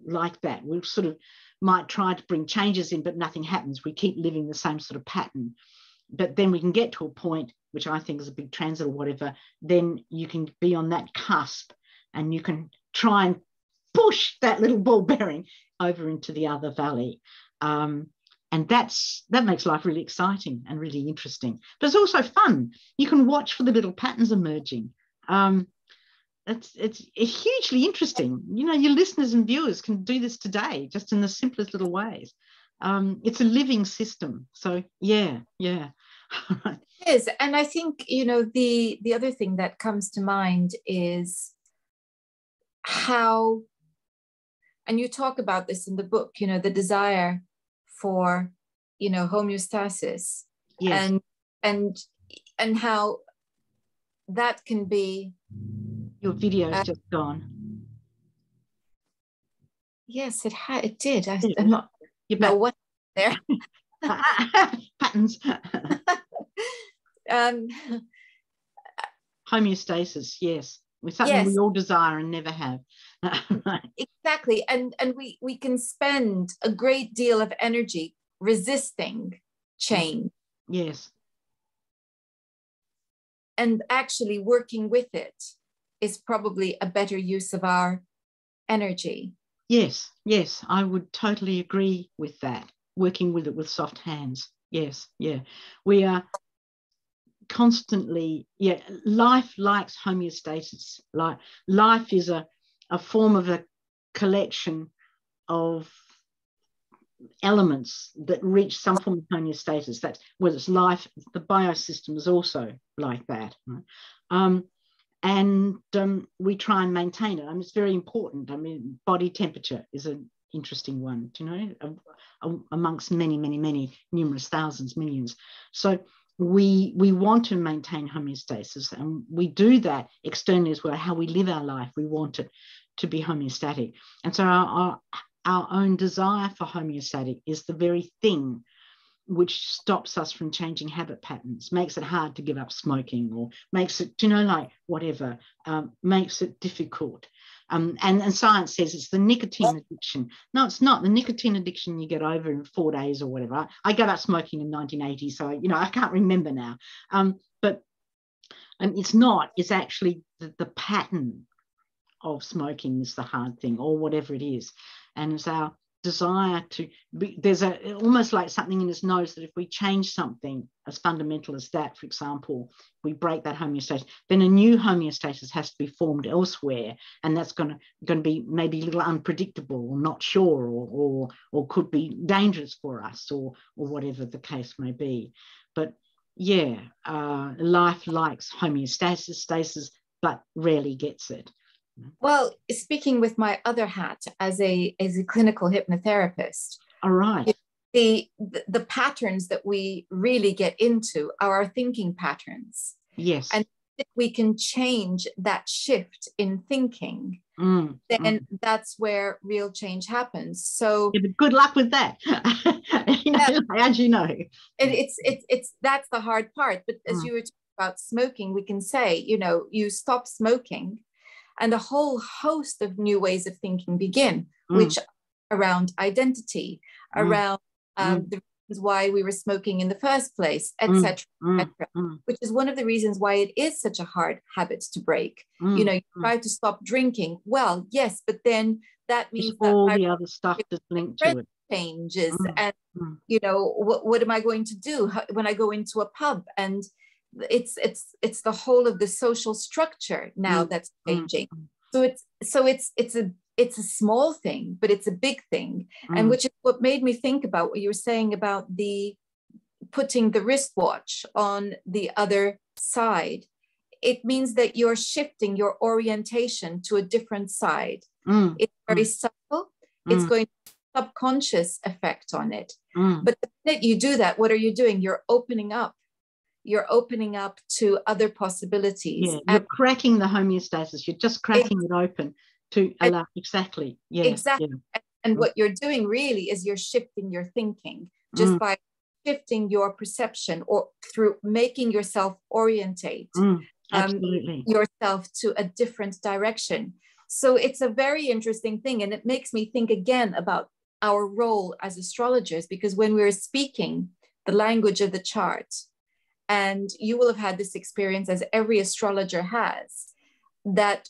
like that. We sort of might try to bring changes in, but nothing happens. We keep living the same sort of pattern. But then we can get to a point, which I think is a big transit or whatever, then you can be on that cusp and you can try and push that little ball bearing over into the other valley. And that makes life really exciting and really interesting. But it's also fun. You can watch for the little patterns emerging. It's hugely interesting. You know, your listeners and viewers can do this today, just in the simplest little ways. It's a living system. So yeah. It is. And I think, you know, the other thing that comes to mind is how, and you talk about this in the book, you know, the desire for, you know, homeostasis. Yes. And how that can be. Your video's just gone. Yes, it did. I'm not. You know what there. Patterns. Homeostasis, yes. It's something we all desire and never have. Exactly. And we can spend a great deal of energy resisting change. Yes. And actually working with it is probably a better use of our energy. Yes, I would totally agree with that. Working with it with soft hands. Yes, yeah. We are constantly, life likes homeostasis. Life is a form of a collection of elements that reach some form of homeostasis. That's whether it's life, the biosystem is also like that. Right? And we try and maintain it. I mean, it's very important. I mean, body temperature is an interesting one, you know, amongst many, numerous thousands, millions. So we want to maintain homeostasis, and we do that externally as well. How we live our life, we want it to be homeostatic. And so our own desire for homeostatic is the very thing which stops us from changing habit patterns, makes it hard to give up smoking, or makes it, you know, like whatever, makes it difficult. And science says it's the nicotine addiction. No, it's not. The nicotine addiction you get over in 4 days or whatever. I gave up smoking in 1980, so, you know, I can't remember now. But it's not. It's actually the pattern of smoking is the hard thing, or whatever it is. And it's our desire to be, there's a almost like something in us knows that if we change something as fundamental as that, for example, we break that homeostasis, then a new homeostasis has to be formed elsewhere, and that's going to be maybe a little unpredictable, or not sure, or could be dangerous for us, or whatever the case may be. But yeah, life likes homeostasis, stasis, but rarely gets it. Well, speaking with my other hat as a clinical hypnotherapist, all right, the patterns that we really get into are our thinking patterns. Yes. And if we can change that shift in thinking, then that's where real change happens. So yeah, but good luck with that. As you know. It's that's the hard part. But as you were talking about smoking, we can say, you stop smoking, and a whole host of new ways of thinking begin, which are around identity, around the reasons why we were smoking in the first place, etc., which is one of the reasons why it is such a hard habit to break. You try to stop drinking. Well, yes, but then that means it's all the other stuff that's linked to it changes. And, what am I going to do when I go into a pub? And it's the whole of the social structure now that's changing. So it's a small thing, but it's a big thing. And which is what made me think about what you were saying about the putting the wristwatch on the other side. It means that you're shifting your orientation to a different side. It's very subtle. It's going to have a subconscious effect on it. But the minute you do that, what are you doing? You're opening up. You're opening up to other possibilities. Yeah, you're cracking the homeostasis. You're just cracking it open to allow exactly. Yeah, exactly. Yeah. And what you're doing really is you're shifting your thinking just by shifting your perception, or through making yourself orientate yourself to a different direction. So it's a very interesting thing, and it makes me think again about our role as astrologers, because when we're speaking the language of the chart, and you will have had this experience, as every astrologer has, that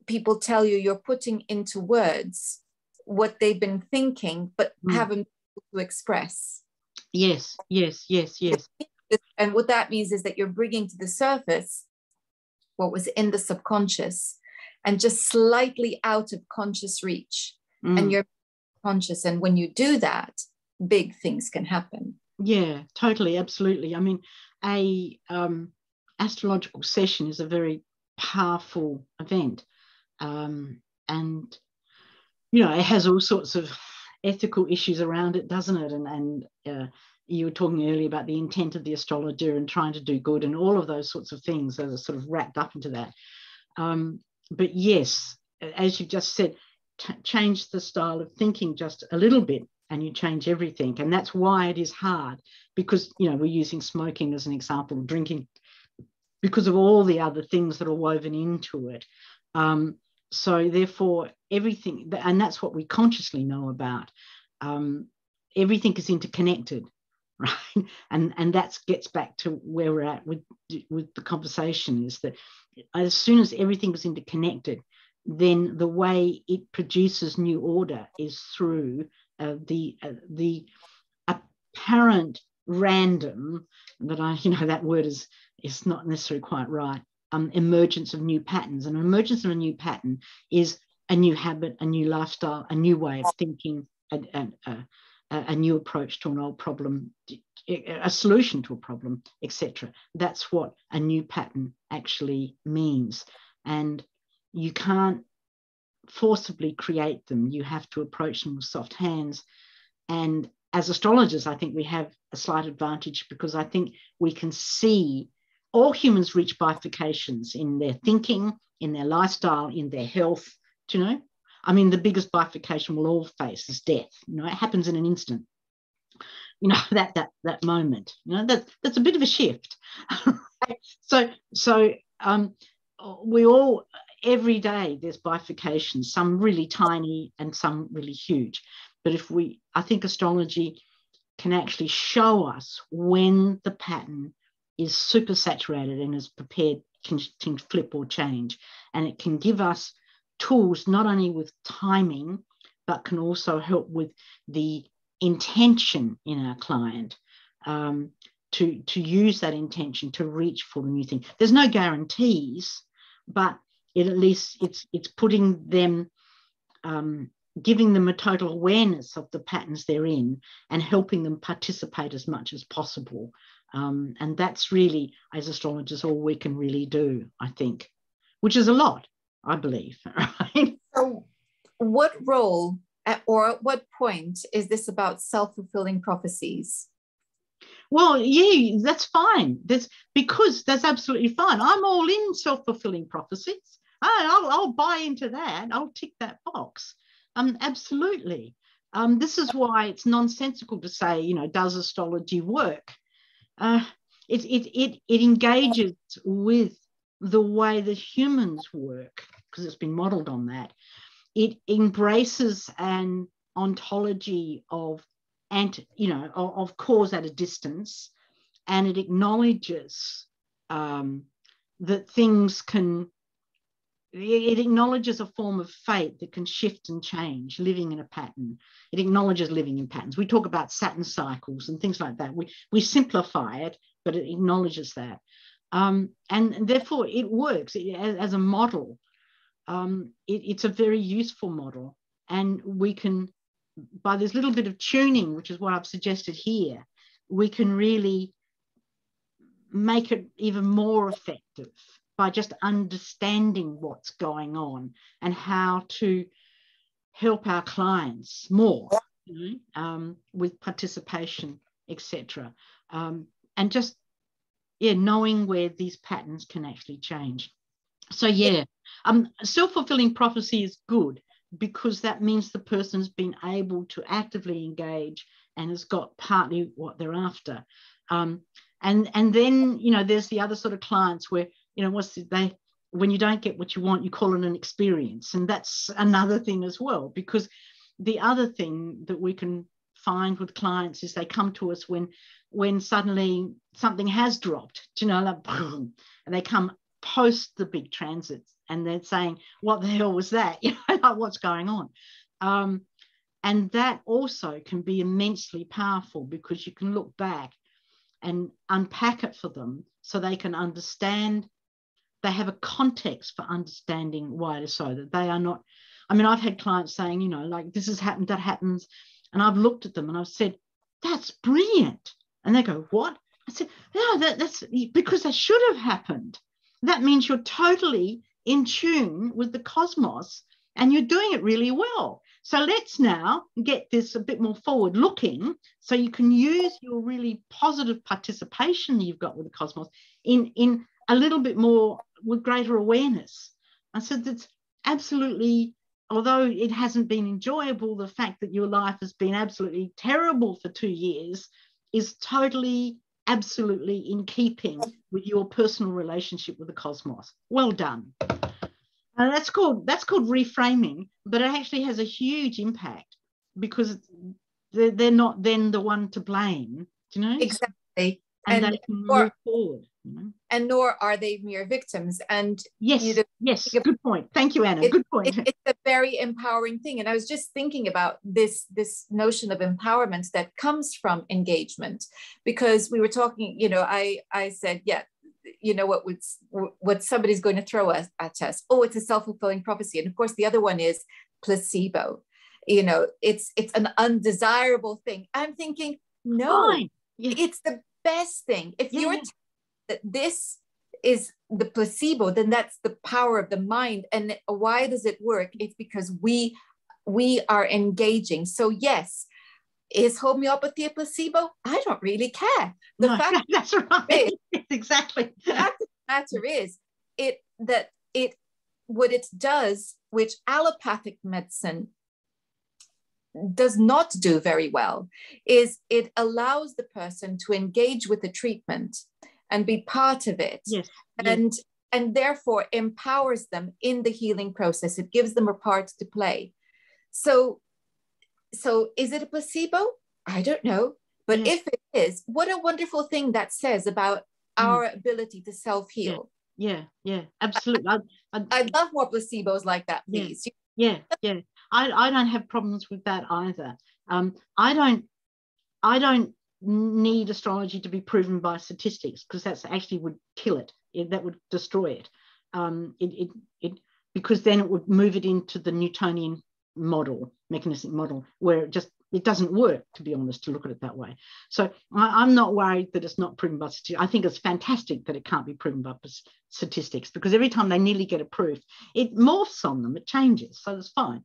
people tell you you're putting into words what they've been thinking, but haven't been able to express. Yes. And what that means is that you're bringing to the surface what was in the subconscious, and just slightly out of conscious reach. And you're conscious. And when you do that, big things can happen. Yeah, totally, absolutely. I mean, a astrological session is a very powerful event, and it has all sorts of ethical issues around it, doesn't it? And you were talking earlier about the intent of the astrologer and trying to do good, and all of those sorts of things that are sort of wrapped up into that. But yes, as you've just said, change the style of thinking just a little bit, and you change everything. And that's why it is hard, because we're using smoking as an example, drinking, because of all the other things that are woven into it. So therefore everything, and that's what we consciously know about, everything is interconnected, right? And that gets back to where we're at with the conversation, is that as soon as everything is interconnected, then the way it produces new order is through the apparent random, but that word is not necessarily quite right, emergence of new patterns. And an emergence of a new pattern is a new habit, a new lifestyle, a new way of thinking, a new approach to an old problem, a solution to a problem, etc. That's what a new pattern actually means. And you can't forcibly create them. You have to approach them with soft hands. And as astrologers, I think we have a slight advantage, because I think we can see all humans reach bifurcations in their thinking, in their lifestyle, in their health. Do you know? I mean, the biggest bifurcation we'll all face is death. It happens in an instant. That moment. That's a bit of a shift. So we all, every day there's bifurcations, some really tiny and some really huge. But I think astrology can actually show us when the pattern is super saturated and is prepared to flip or change. And it can give us tools not only with timing, but can also help with the intention in our client, to use that intention to reach for the new thing. There's no guarantees, but at least it's putting them, giving them a total awareness of the patterns they're in and helping them participate as much as possible. And that's really, as astrologers, all we can really do, I think, which is a lot, I believe. Right? So what role or at what point is this about self-fulfilling prophecies? Well, yeah, that's fine. Because that's absolutely fine. I'm all in self-fulfilling prophecies. I'll buy into that. I'll tick that box. Absolutely. This is why it's nonsensical to say, you know, does astrology work? It engages with the way that humans work, because it's been modeled on that. It embraces an ontology of cause at a distance, and it acknowledges that things can. It acknowledges a form of fate that can shift and change, living in a pattern. It acknowledges living in patterns. We talk about Saturn cycles and things like that. We simplify it, but it acknowledges that. And therefore, it works as a model. It's a very useful model. And we can, by this little bit of tuning, which is what I've suggested here, we can really make it even more effective by just understanding what's going on and how to help our clients more, with participation, etc. And just, knowing where these patterns can actually change. So, self-fulfilling prophecy is good because that means the person's been able to actively engage and has got partly what they're after. And then, there's the other sort of clients where, when you don't get what you want, you call it an experience. And that's another thing as well, because the other thing that we can find with clients is they come to us when suddenly something has dropped, like boom, and they come post the big transits and they're saying, what the hell was that? Like, what's going on? And that also can be immensely powerful because you can look back and unpack it for them so they can understand. They have a context for understanding why it is so, that they are not. I've had clients saying, like, this has happened, that happens. And I've looked at them and I've said, that's brilliant. And they go, what? I said, yeah, that's because that should have happened. That means you're totally in tune with the cosmos and you're doing it really well. So let's now get this a bit more forward looking so you can use your really positive participation you've got with the cosmos in a little bit more with greater awareness. I said that's absolutely, although it hasn't been enjoyable, the fact that your life has been absolutely terrible for 2 years is totally, absolutely in keeping with your personal relationship with the cosmos. Well done. And that's called reframing, but it actually has a huge impact because they're not then the one to blame, Exactly. And they can move forward. And nor are they mere victims. And yes, good point. Thank you, Anna. Good point. It's a very empowering thing. And I was just thinking about this notion of empowerment that comes from engagement, because we were talking, I said, what somebody's going to throw at us. Oh, it's a self-fulfilling prophecy. And of course, the other one is placebo. It's an undesirable thing. I'm thinking, no, it's the best thing. If you're that this is the placebo, then that's the power of the mind. And why does it work? It's because we are engaging. So yes, is homeopathy a placebo? I don't really care. That's right. Exactly. The fact of the matter is what it does, which allopathic medicine does not do very well, is it allows the person to engage with the treatment and be part of it. Yes. And therefore empowers them in the healing process. It gives them a part to play. So is it a placebo? I don't know. But if it is, what a wonderful thing that says about our ability to self-heal. yeah, absolutely. I'd love more placebos like that, please. Yeah. I don't have problems with that either. I don't need astrology to be proven by statistics, because that's actually would kill it. That would destroy it. Because then it would move it into the Newtonian model, mechanistic model, where it doesn't work, to be honest, to look at it that way. So I'm not worried that it's not proven by statistics. I think it's fantastic that it can't be proven by statistics, because every time they nearly get approved, it morphs on them, it changes, so it's fine.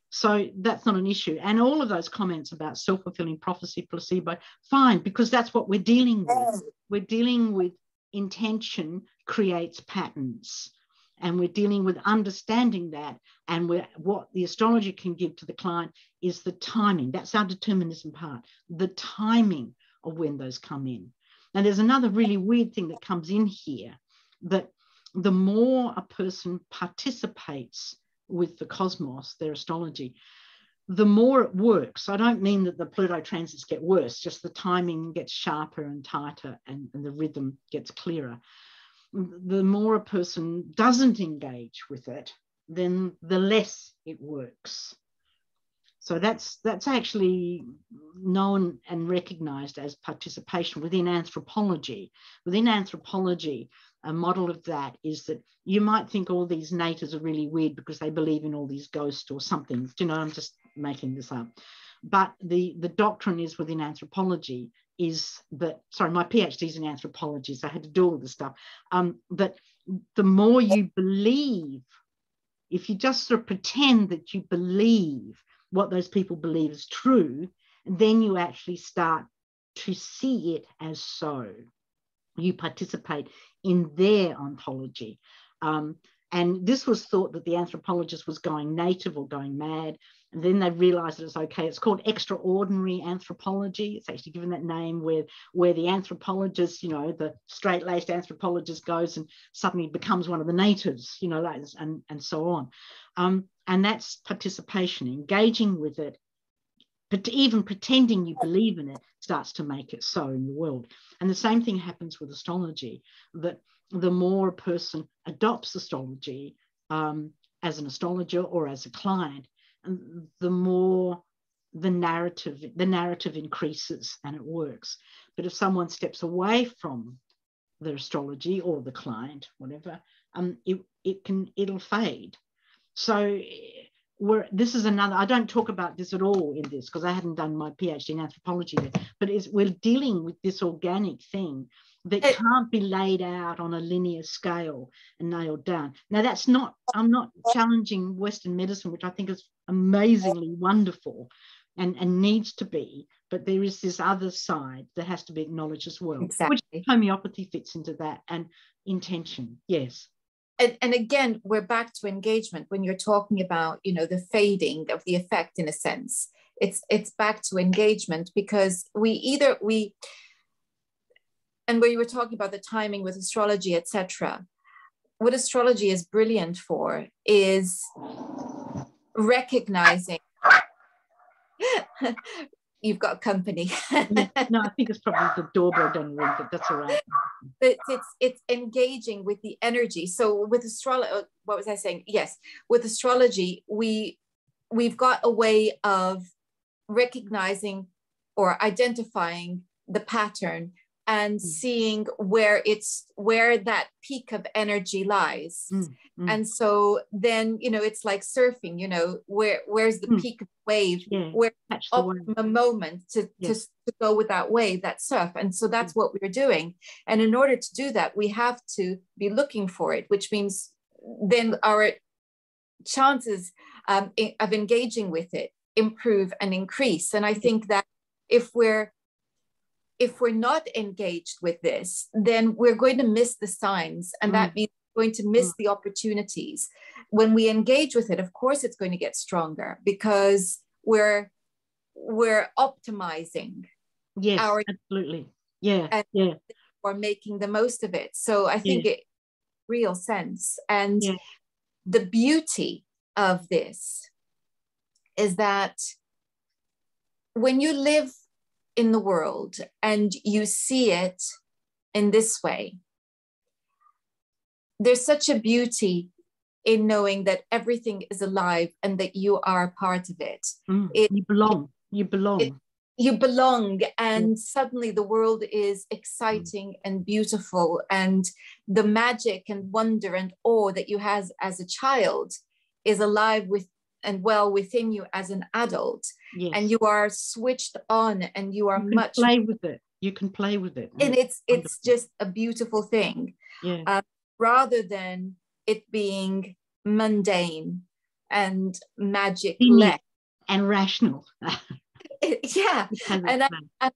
So that's not an issue. And all of those comments about self-fulfilling prophecy, placebo, fine, because that's what we're dealing with. We're dealing with intention creates patterns. And we're dealing with understanding that, and what the astrologer can give to the client is the timing. That's our determinism part, the timing of when those come in. And there's another really weird thing that comes in here, that the more a person participates with the cosmos, their astrology, the more it works. I don't mean that the Pluto transits get worse, just the timing gets sharper and tighter, and the rhythm gets clearer. The more a person doesn't engage with it, then the less it works. So that's actually known and recognized as participation within anthropology. Within anthropology, a model of that is that you might think all these natives are really weird because they believe in all these ghosts or something. You know, I'm just making this up. But the doctrine is within anthropology is that, sorry, my PhD is in anthropology, so I had to do all this stuff, that the more you believe, if you just sort of pretend that you believe what those people believe is true, then you actually start to see it as so. You participate in their ontology. And this was thought that the anthropologist was going native or going mad. And then they realized that it's okay. It's called extraordinary anthropology. It's actually given that name where the anthropologist, you know, the straight-laced anthropologist goes and suddenly becomes one of the natives, you know, and so on. And that's participation, engaging with it, but even pretending you believe in it starts to make it so in the world. And the same thing happens with astrology, that the more a person adopts astrology as an astrologer or as a client, the more the narrative increases and it works. But if someone steps away from their astrology or the client, whatever, it'll fade. So this is another, I don't talk about this at all in this because I hadn't done my PhD in anthropology yet, but we're dealing with this organic thing that can't be laid out on a linear scale and nailed down. Now I'm not challenging Western medicine, which I think is amazingly wonderful and needs to be, but there is this other side that has to be acknowledged as well, exactly. Which homeopathy fits into that, and intention, yes. And again, we're back to engagement when you're talking about, you know, the fading of the effect in a sense. It's back to engagement, because and where you were talking about the timing with astrology, etc. What astrology is brilliant for is recognizing. You've got company. No, I think it's probably the doorbell done ring, but that's all right. It's engaging with the energy. So with astrology, what was I saying? Yes, with astrology, we've got a way of recognizing or identifying the pattern and seeing where that peak of energy lies. And so then, you know, it's like surfing, you know, where's the peak of the wave, where's the optimum moment to go with that wave, that surf. And so that's what we're doing. And in order to do that, we have to be looking for it, which means then our chances of engaging with it improve and increase. And I think that if we're not engaged with this, then we're going to miss the signs, and that means we're going to miss the opportunities. When we engage with it, of course, it's going to get stronger because we're optimizing. Yes, absolutely. Yeah. Or making the most of it. So I think it real sense. And the beauty of this is that when you live in the world and you see it in this way, there's such a beauty in knowing that everything is alive and that you are a part of it. You belong. You belong. You belong, and suddenly the world is exciting and beautiful, and the magic and wonder and awe that you have as a child is alive with and well within you as an adult. Yes. And you are switched on, and you are much play with it. You can play with it, and it's just a beautiful thing. Rather than it being mundane and magic-less and rational. And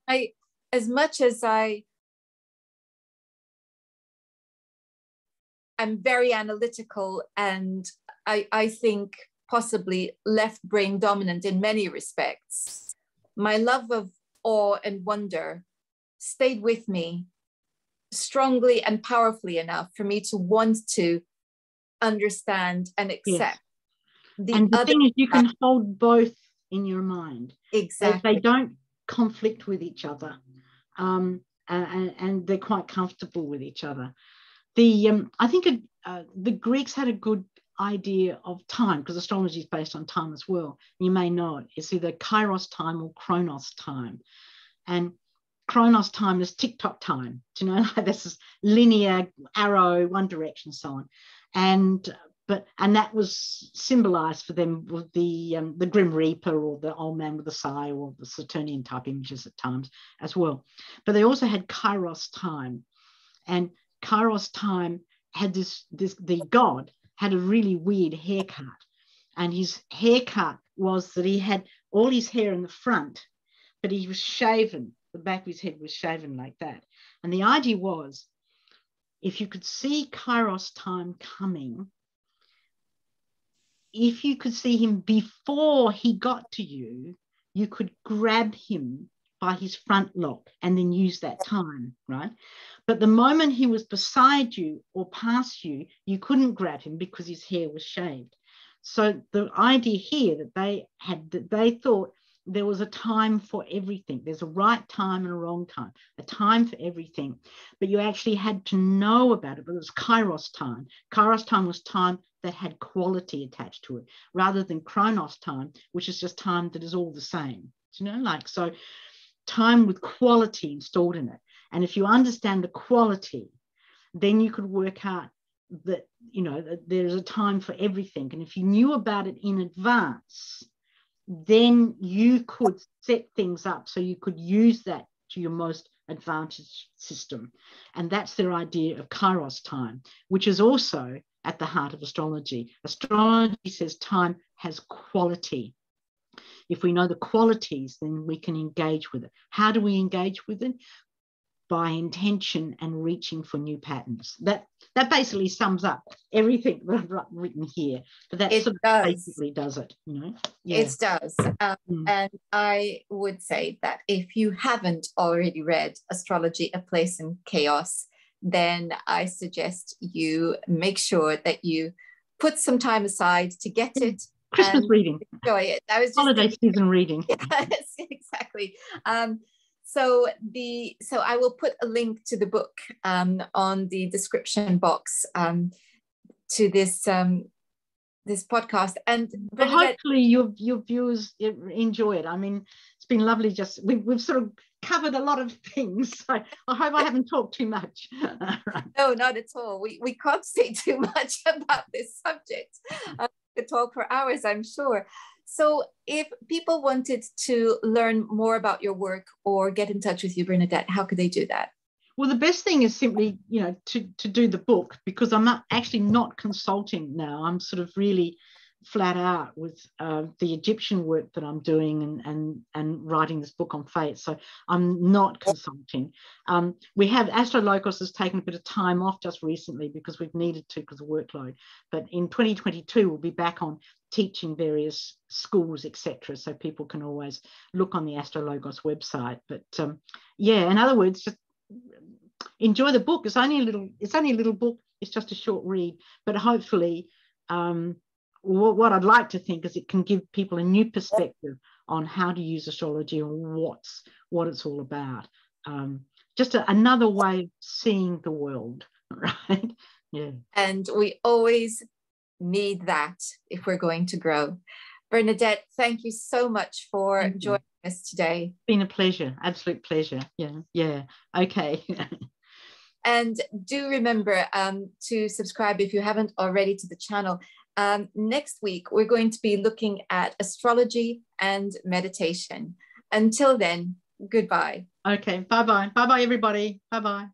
I, as much as I'm very analytical, and I think possibly left brain dominant in many respects, my love of awe and wonder stayed with me strongly and powerfully enough for me to want to understand and accept. The thing is, you can hold both in your mind. Exactly. They don't conflict with each other, and they're quite comfortable with each other. I think the Greeks had a good idea of time, because astrology is based on time as well. You may know it. It's either Kairos time or Chronos time. And Chronos time is tick-tock time. Do you know? Like this is linear arrow, one direction, so on. And that was symbolized for them with the Grim Reaper, or the old man with the sigh, or the Saturnian type images at times as well. But they also had Kairos time, and Kairos time had the god had a really weird haircut, and his haircut was that he had all his hair in the front, but he was shaven. The back of his head was shaven like that. And the idea was, if you could see Kairos time coming, if you could see him before he got to you, you could grab him by his front lock and then use that time, right? But the moment he was beside you or past you, you couldn't grab him because his hair was shaved. So the idea here that they thought there was a time for everything. There's a right time and a wrong time, a time for everything. But you actually had to know about it. But it was Kairos time. Kairos time was time that had quality attached to it, rather than Chronos time, which is just time that is all the same. Do you know, like, so time with quality installed in it. And if you understand the quality, then you could work out that, you know, that there's a time for everything. And if you knew about it in advance, then you could set things up so you could use that to your most advantaged system. And that's their idea of Kairos time, which is also at the heart of astrology. Astrology says time has quality. If we know the qualities, then we can engage with it. How do we engage with it? By intention and reaching for new patterns. That basically sums up everything that I've written here. But that sort of basically does it, you know? Yeah. It does. And I would say that if you haven't already read Astrology, A Place in Chaos, then I suggest you make sure that you put some time aside to get it. Christmas reading. Enjoy it. I was just holiday season reading. Yes, exactly. So I will put a link to the book on the description box to this this podcast. And hopefully your viewers enjoy it. I mean, it's been lovely. Just we've sort of covered a lot of things. So I hope I haven't talked too much. No, not at all. We can't say too much about this subject. I could talk for hours, I'm sure. So if people wanted to learn more about your work or get in touch with you, Bernadette, how could they do that? Well, the best thing is simply, you know, to do the book, because I'm actually not consulting now. I'm sort of really flat out with the Egyptian work that I'm doing and writing this book on fate. So I'm not consulting. We have Astrologos has taken a bit of time off just recently because we've needed to because of workload. But in 2022, we'll be back on teaching various schools, etc. So people can always look on the Astrologos website. But yeah, in other words, just enjoy the book. It's only a little book. It's just a short read, but hopefully what I'd like to think is it can give people a new perspective on how to use astrology and what it's all about. Just another way of seeing the world, right? Yeah. And we always need that if we're going to grow. Bernadette, thank you so much for joining us today. It's been a pleasure, absolute pleasure. Yeah. Okay. And do remember to subscribe if you haven't already to the channel. Next week, we're going to be looking at astrology and meditation. Until then, goodbye. Okay, bye-bye. Bye-bye, everybody. Bye-bye.